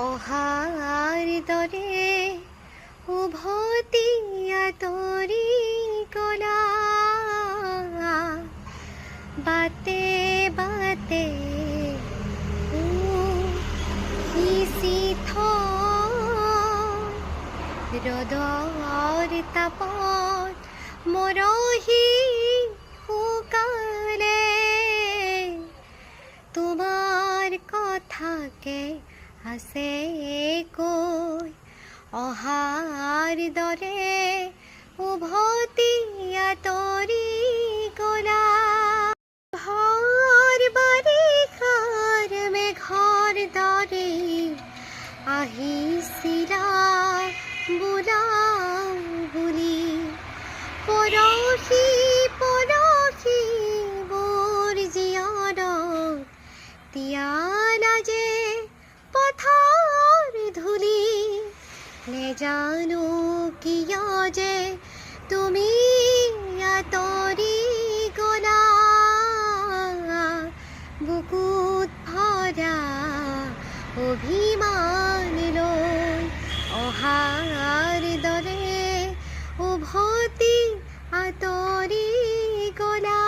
অহাৰ দৰে উভতি আঁতৰি গলা বাটে বাটে সিঁচি থৈ ৰ'দৰ তাপত মৰহি শুকালে তোমাৰ কথাকে আছে কৈ অহাৰ দৰে উভতি আঁতৰি গলা ভৰ বাৰিষাৰ মেঘৰ দৰে আহিছিলা বোলাও বুলি পৰহি পৰহি মোৰ জীয়নত তিয়ালা যে পথাৰ ধূলি নেজানো কিয় যে তুমি আঁতৰি গলা বুকুত ভৰা অভিমান লৈ অহাৰ দৰে উভতি আঁতৰি গলা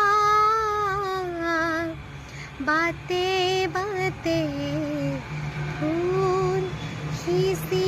বাটে বাটে ফুল সিঁচি